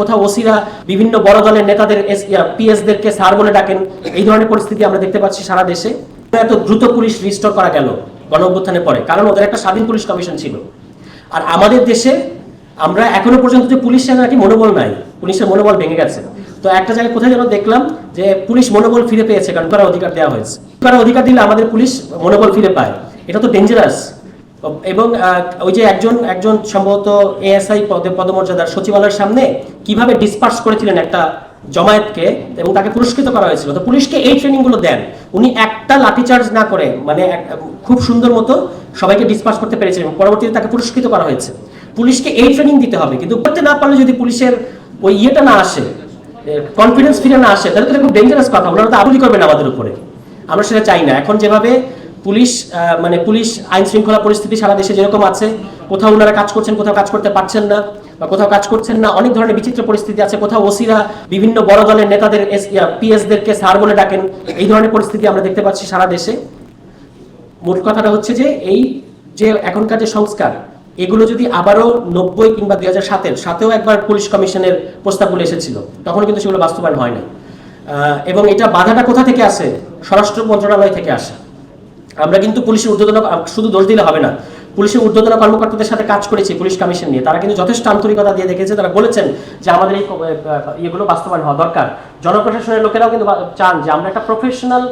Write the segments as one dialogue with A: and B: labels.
A: কোথাও ওসিরা বিভিন্ন বড় দলের নেতাদের পিএসদেরকে স্যার বলে ডাকেন। এই ধরনের পরিস্থিতি আমরা দেখতে পাচ্ছি সারা দেশে। এত দ্রুত পুলিশ রিস্টোর করা গেল গণ অভ্যুত্থানের পরে, কারণ ওদের একটা স্বাধীন পুলিশ কমিশন ছিল। আর আমাদের দেশে আমরা এখনো পর্যন্ত যে পুলিশের নাকি মনোবল নাই, পুলিশের মনোবল ভেঙে গেছে। তো একটা জায়গায় কোথায় যেন দেখলাম যে পুলিশ মনোবল ফিরে পেয়েছে, কারণ করার অধিকার দেওয়া হয়েছে। করার অধিকার দিলে আমাদের পুলিশ মনোবল ফিরে পায়, এটা তো ডেঞ্জারাস। এবং ওই যে একজন সম্ভবত এএসআই পদমর্যাদার সচিবালয়ের সামনে কিভাবে ডিসপার্স করেছিলেন একটা জমায়েতকে এবং তাকে পুরস্কৃত করা হয়েছিল। তো পুলিশকে এই ট্রেনিং গুলো দেন, উনি একটা লাঠিচার্জ না করে মানে খুব সুন্দর মতো সবাইকে ডিসপার্স করতে পেরেছিলেন, পরবর্তীতে তাকে পুরস্কৃত করা হয়েছে। পুলিশকে এই ট্রেনিং দিতে হবে, কিন্তু করতে না পারলে যদি পুলিশের ওই ইয়েটা না আসে, কনফিডেন্স ফিরে না আসে, তাহলে তো খুব ডেঞ্জারাস কথা। ওনারা তো আবুলি করবেন আমাদের উপরে, আমরা সেটা চাই না। এখন যেভাবে পুলিশ আইন শৃঙ্খলা পরিস্থিতি সারা দেশে যেরকম আছে, কোথাও ওনারা কাজ করছেন, কোথাও কাজ করতে পারছেন না, বা কোথাও কাজ করছেন না, অনেক ধরনের বিচিত্র পরিস্থিতি আছে। কোথাও ওসিরা বিভিন্ন বড় দলের নেতাদের পিএসদেরকে স্যার বলে ডাকেন। এই ধরনের পরিস্থিতি আমরা দেখতে পাচ্ছি সারা দেশে। মোট কথাটা হচ্ছে যে এই যে এখনকার যে সংস্কার, এগুলো যদি আবারও 90 কিংবা 2007-এও একবার পুলিশ কমিশনের প্রস্তাবগুলো এসেছিল, তখন কিন্তু সেগুলো বাস্তবায়ন হয় না। এবং এটা বাধাটা কোথা থেকে আসে? স্বরাষ্ট্র মন্ত্রণালয় থেকে আসে। আমরা কিন্তু পুলিশের ঊর্ধ্বতন, শুধু দোষ দিলে হবে না, পুলিশের ঊর্ধ্বতন কর্মকর্তাদের সাথে কাজ করেছি পুলিশ কমিশন নিয়ে। তারা কিন্তু যথেষ্ট আন্তরিকতা দিয়ে দেখেছে। তারা বলেছেন যে আমাদের এই ইয়েগুলো বাস্তবায়ন হওয়া দরকার। জনপ্রশাসনের লোকেরাও কিন্তু চান যে আমরা একটা প্রফেশনাল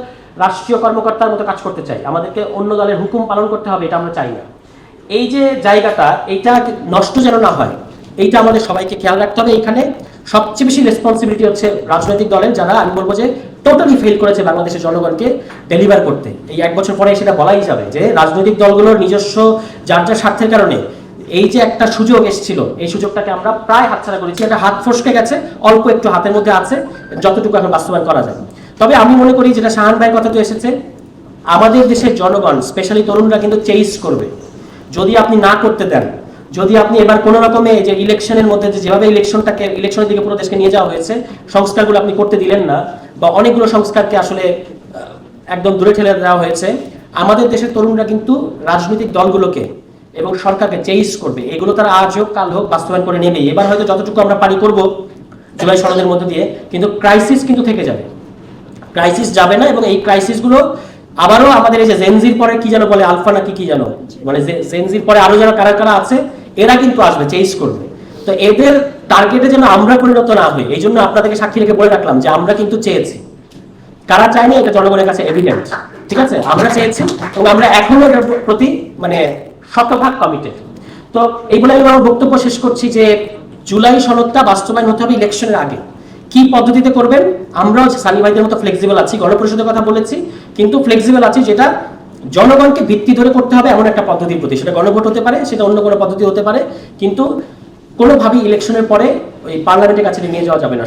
A: রাষ্ট্রীয় কর্মকর্তার মতো কাজ করতে চাই, আমাদেরকে অন্য দলের হুকুম পালন করতে হবে, এটা আমরা চাই না। এই যে জায়গাটা, এইটা নষ্ট যেন না হয়, এইটা আমাদের সবাইকে খেয়াল রাখতে হবে। এখানে সবচেয়ে বেশি রেসপন্সিবিলিটি হচ্ছে রাজনৈতিক দলের, যারা আমি বলবো যে টোটালি ফেল করেছে বাংলাদেশের জনগণকে ডেলিভার করতে। এই 1 বছর পরে সেটা বলাই যাবে যে রাজনৈতিক দলগুলোর নিজস্ব যার স্বার্থের কারণে এই যে একটা সুযোগ এসেছিল, এই সুযোগটাকে আমরা প্রায় হাতছাড়া করেছি। একটা হাত ফসকে গেছে, অল্প একটু হাতের মধ্যে আছে, যতটুকু এখন বাস্তবায়ন করা যায়। তবে আমি মনে করি, যেটা শাহান ভাইয়ের কথা তো এসেছে, আমাদের দেশের জনগণ স্পেশালি তরুণরা কিন্তু চেইস করবে যদি আপনি না করতে দেন। যদি আপনি এবার কোনো রকমে যে ইলেকশনের মধ্যে যেভাবে ইলেকশনের দিকে পুরো দেশকে নিয়ে যাওয়া হয়েছে, সংস্কারগুলো আপনি করতে দিলেন না, বা অনেকগুলো সংস্কারকে আসলে একদম দূরে ঠেলে দেওয়া হয়েছে, আমাদের দেশের তরুণরা কিন্তু রাজনৈতিক দলগুলোকে এবং সরকারকে চেইস করবে। এগুলো তারা আজ হোক কাল হোক বাস্তবায়ন করে নেবে। এবার হয়তো যতটুকু আমরা পারি করবো জুলাই সনদের মধ্যে দিয়ে, কিন্তু ক্রাইসিস কিন্তু থেকে যাবে, ক্রাইসিস যাবে না। এবং এই ক্রাইসিসগুলো আবারও আমাদের এই যে জেনজির পরে কি যেন বলে, আলফা নাকি কি যেন, মানে জেনজির পরে আরো যারা কারা আছে, এরা কিন্তু আসবে, চেইস করবে। তো এদের টার্গেটে যেন আমরা পরিণত না হই, এই জন্য আপনাদেরকে সাক্ষী রেখে বলে রাখলাম যে আমরা কিন্তু চেয়েছি। কারা চায়নি এটা জনগণের কাছে এভিডেন্ট, ঠিক আছে? আমরা চেয়েছি এবং আমরা এখনো এর প্রতি মানে শতভাগ কমিটেড। তো এইগুলো আমি আমার বক্তব্য শেষ করছি যে জুলাই সনদটা বাস্তবায়ন হতে হবে ইলেকশনের আগে। কি পদ্ধতিতে করবেন? আমরাও সানি ভাইদের মতো ফ্লেক্সিবল আছি, গণপরিষদের কথা বলেছি, কিন্তু ফ্লেক্সিবল আছি যেটা জনগণকে ভিত্তি ধরে করতে হবে এমন একটা পদ্ধতির প্রতি। সেটা গণভোট হতে পারে, সেটা অন্য কোনো পদ্ধতি হতে পারে, কিন্তু কোনোভাবেই ইলেকশনের পরে ওই পার্লামেন্টের কাছে নিয়ে যাওয়া যাবে না।